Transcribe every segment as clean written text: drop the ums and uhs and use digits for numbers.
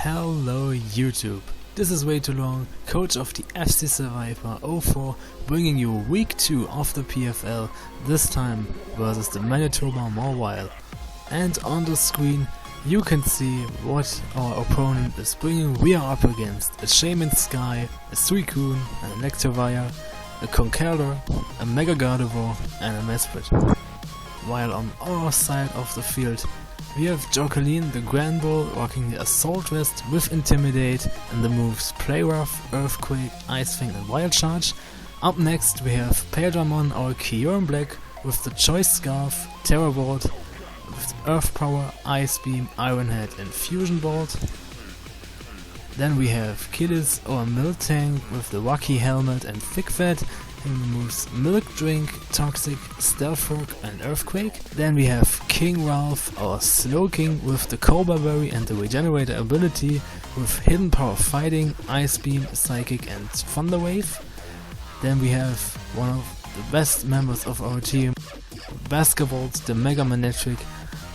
Hello YouTube, this is Way Too Long, coach of the FC Seviper 04, bringing you week 2 of the PFL, this time versus the Manitoba Mawile. And on the screen you can see what our opponent is bringing. We are up against a Shaman Sky, a Suicune, an Electivire, a Conkeldurr, a Mega Gardevoir and a Mesprit. While on our side of the field we have Jocelyn the Granbull rocking the Assault Vest with Intimidate and the moves Play Rough, Earthquake, Ice Fang and Wild Charge. Up next we have Paildramon, our Kyurem Black, with the Choice Scarf, Terror Bolt, with Earth Power, Ice Beam, Iron Head and Fusion Bolt. Then we have Killis, our Miltank, with the Wacky Helmet and Thick Fat, and the moves Milk Drink, Toxic, Stealth Rock and Earthquake. Then we have King Ralph, our Slowking, with the Cobra Berry and the Regenerator ability, with Hidden Power Fighting, Ice Beam, Psychic and Thunder Wave. Then we have one of the best members of our team, Basketbolt, the Mega Manectric,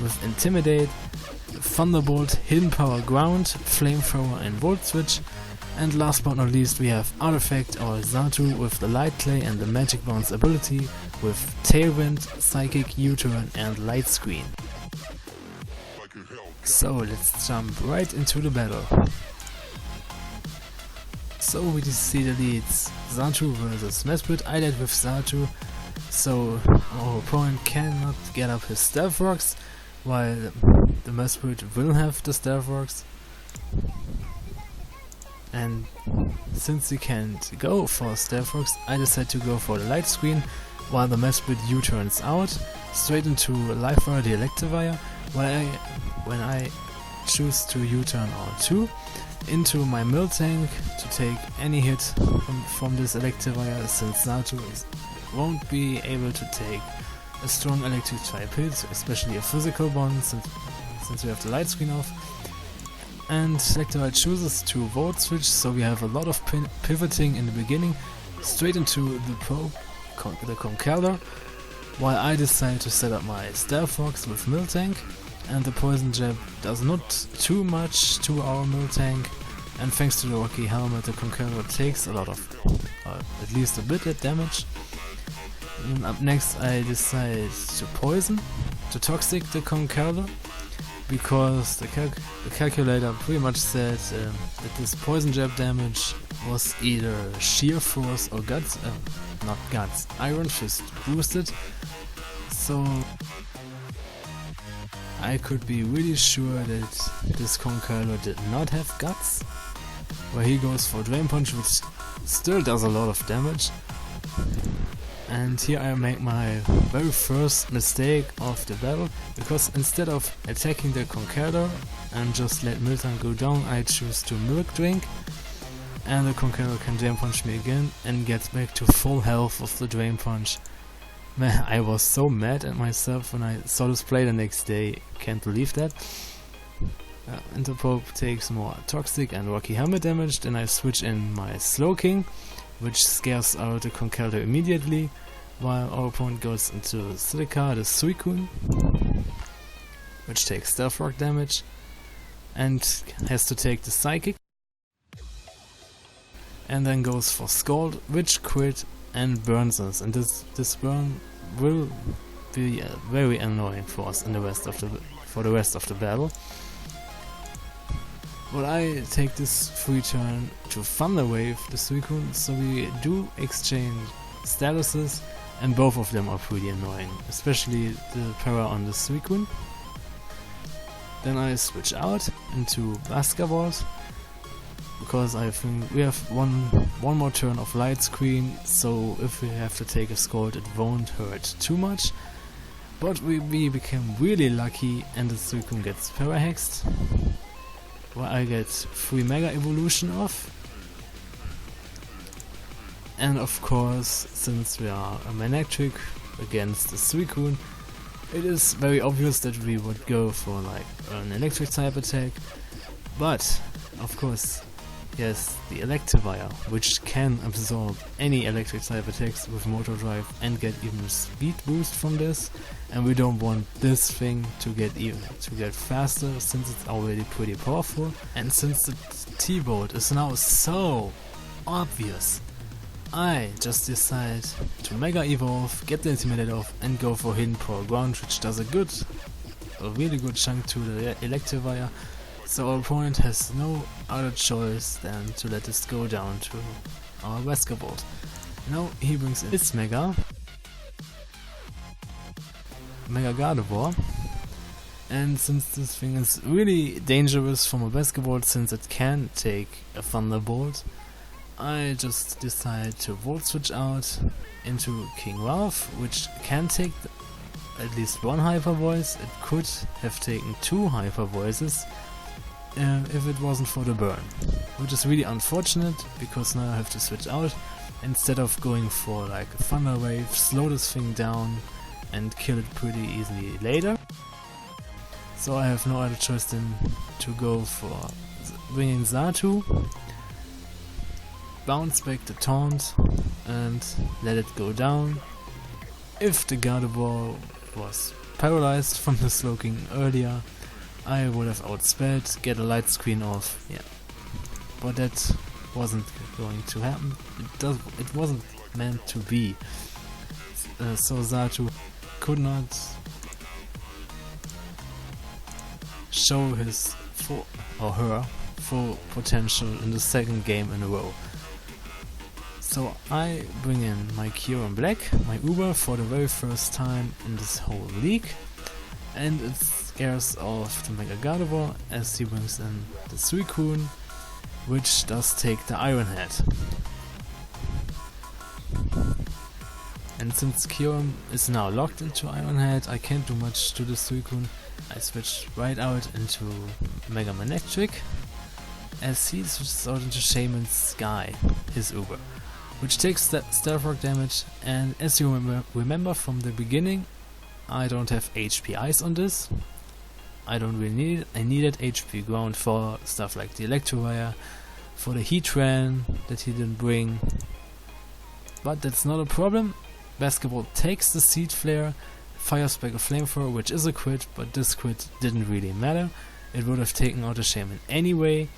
with Intimidate, Thunderbolt, Hidden Power Ground, Flamethrower and Volt Switch. And last but not least we have Artifact, our Xatu, with the Light Clay and the Magic Bounce ability, with Tailwind, Psychic, U-Turn and Light Screen. So let's jump right into the battle. So we see the leads, Xatu vs Mesprit. I led with Xatu, so our opponent cannot get up his Stealth Rocks, while the Mesprit will have the Stealth Rocks. And since he can't go for Stealth Rocks, I decide to go for the Light Screen, while the Mesprit U-turns out, straight into Life Wire the Electivire, when I choose to U-turn R2, into my Miltank to take any hit from this Electivire, since Xatu won't be able to take a strong electric type hit, especially a physical one, since we have the Light Screen off. And Electivire chooses to Volt Switch, so we have a lot of pivoting in the beginning, straight into the Conkeldurr, while I decide to set up my Stealth Rocks with Miltank, and the Poison Jab does not too much to our Miltank, and thanks to the Rocky Helmet the Conkeldurr takes a lot of, at least a bit of damage. And up next I decide to Poison, to Toxic the Conkeldurr, because the calculator pretty much said that this Poison Jab damage was either Sheer Force or Guts, not Guts, Iron Fist boosted, so I could be really sure that this Conkeldurr did not have Guts, where he goes for Drain Punch, which still does a lot of damage. And here I make my very first mistake of the battle, because instead of attacking the Conkeldurr and just let Miltank go down, I choose to Milk Drink, and the Conkeldurr can Drain Punch me again and gets back to full health of the Drain Punch. Man, I was so mad at myself when I saw this play the next day, can't believe that. Interpope takes more Toxic and Rocky Helmet damage, then I switch in my Slowking, which scares out the Conkeldurr immediately, while our opponent goes into Silica, the Suicune, which takes Stealth Rock damage, and has to take the Psychic, and then goes for Scald, which crit and burns us, and this burn will be very annoying for us in the rest of the battle. But I take this free turn to Thunder Wave the Suicune, so we do exchange statuses, and both of them are pretty annoying, especially the para on the Suicune. Then I switch out into Basketbolt, because I think we have one more turn of Light Screen, so if we have to take a Scald it won't hurt too much. But we became really lucky and the Suicune gets Parahexed, where I get 3 Mega Evolution off. And of course, since we are a Manectric against the Suicune, it is very obvious that we would go for like an electric type attack, but of course yes, the Electivire, which can absorb any electric type attacks with motor drive and get even a speed boost from this, and we don't want this thing to get faster since it's already pretty powerful, and since the T-Boat is now so obvious, I just decide to Mega Evolve, get the Intimidate off and go for Hidden Power Ground, which does a really good chunk to the Electivire. So our opponent has no other choice than to let this go down to our Basketball. Now he brings in its Mega Gardevoir, and since this thing is really dangerous from a Basketball since it can take a Thunderbolt, I just decide to Volt Switch out into King Ralph, which can take at least one Hyper Voice. It could have taken two Hyper Voices if it wasn't for the burn, which is really unfortunate because now I have to switch out instead of going for like a Thunder Wave, slow this thing down and kill it pretty easily later. So I have no other choice than to go for bringing Xatu, bounce back the Taunt and let it go down. If the Gardevoir was paralyzed from the Slowking earlier, I would have outsped, get a light screen off, yeah. But that wasn't going to happen. It wasn't meant to be. So Xatu could not show his her full potential in the second game in a row. So I bring in my Kyurem Black, my Uber, for the very first time in this whole league, and it scares off the Mega Gardevoir as he brings in the Suicune, which does take the Iron Head. And since Kyurem is now locked into Iron Head, I can't do much to the Suicune. I switch right out into Mega Man Electric as he switches out into Shaman Sky, his Uber, which takes Stealth Rock damage, and as you remember from the beginning, I don't have HP Ice on this. I don't really need it. I needed HP Ground for stuff like the Electivire, for the Heatran that he didn't bring. But that's not a problem. Basketball takes the Seed Flare, fires back a Flamethrower, which is a crit, but this crit didn't really matter. It would have taken out the Shaman anyway.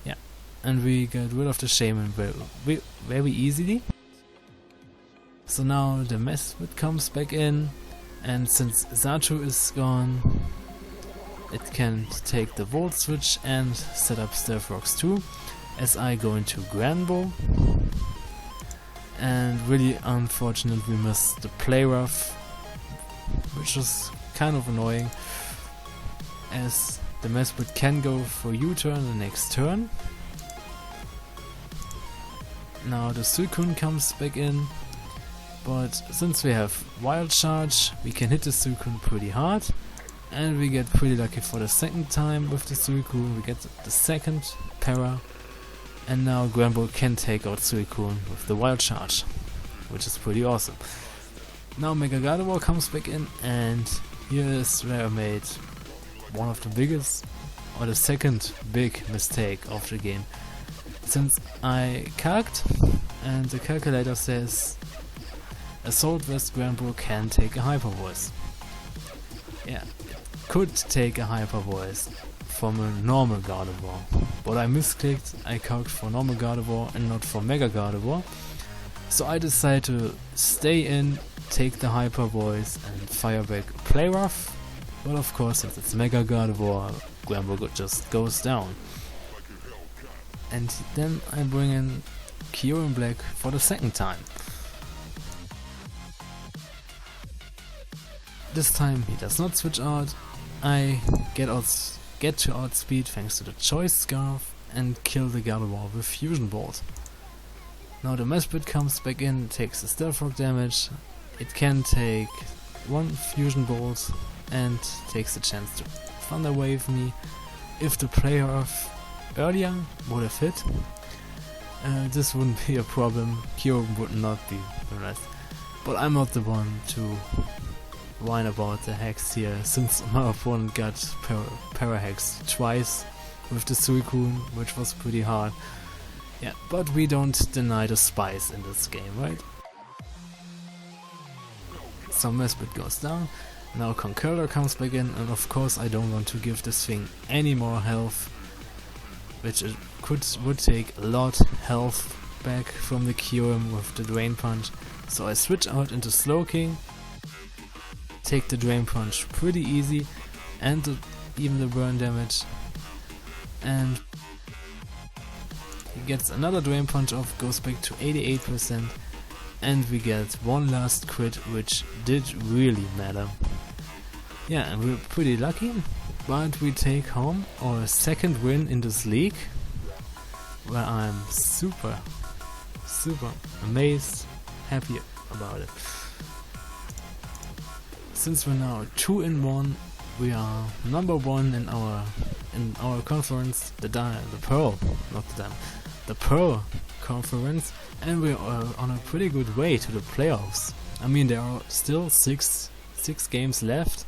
Yeah, and we got rid of the Shaman very easily. So now the Mesprit comes back in, and since Xatu is gone, it can take the Volt Switch and set up Stealth Rocks too, as I go into Granbull. And really unfortunate we missed the Play Rough, which is kind of annoying, as the Mesprit can go for U-turn the next turn. Now the Suicune comes back in, but since we have Wild Charge, we can hit the Suicune pretty hard, and we get pretty lucky for the second time with the Suicune. We get the second Para, and now Granbull can take out Suicune with the Wild Charge, which is pretty awesome. Now Mega Gardevoir comes back in, and here is where I made one of the biggest, or the second big mistake of the game. Since I calced, and the calculator says Assault Vest Granbull can take a Hyper Voice. Yeah, it could take a Hyper Voice from a normal Gardevoir, but I misclicked. I calced for normal Gardevoir and not for Mega Gardevoir. So I decided to stay in, take the Hyper Voice and fire back Play Rough, but of course since it's Mega Gardevoir, Granbull just goes down. And then I bring in Kyurem Black for the second time. This time he does not switch out. I get to outspeed thanks to the Choice Scarf and kill the Gardevoir with Fusion Bolt. Now the Mesprit comes back in, takes the Stealth Rock damage. It can take one Fusion Bolt and takes the chance to Thunder Wave me. If the player of earlier would have hit, this wouldn't be a problem. Kyurem would not be penalized. But I'm not the one to whine about the hex here, since my opponent got para-hexed twice with the Suicune, which was pretty hard. Yeah, but we don't deny the spice in this game, right? So Mesprit goes down, now Conqueror comes back in, and of course I don't want to give this thing any more health, which it would take a lot health back from the Kyurem with the Drain Punch. So I switch out into Slowking, take the Drain Punch pretty easy, and even the burn damage, and he gets another Drain Punch off, goes back to 88%, and we get one last crit, which did really matter. Yeah, and we're pretty lucky, but we take home our second win in this league, where I'm super amazed, happy about it. Since we're now 2-1, we are number 1 in our conference, the Pearl conference, and we are on a pretty good way to the playoffs. I mean, there are still six games left,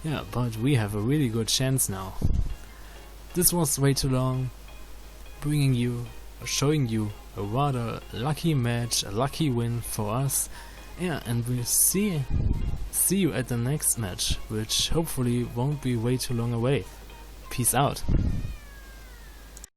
yeah, but we have a really good chance now. This was way too long, showing you a rather lucky match, a lucky win for us. Yeah, and we'll see you at the next match, which hopefully won't be way too long away. Peace out.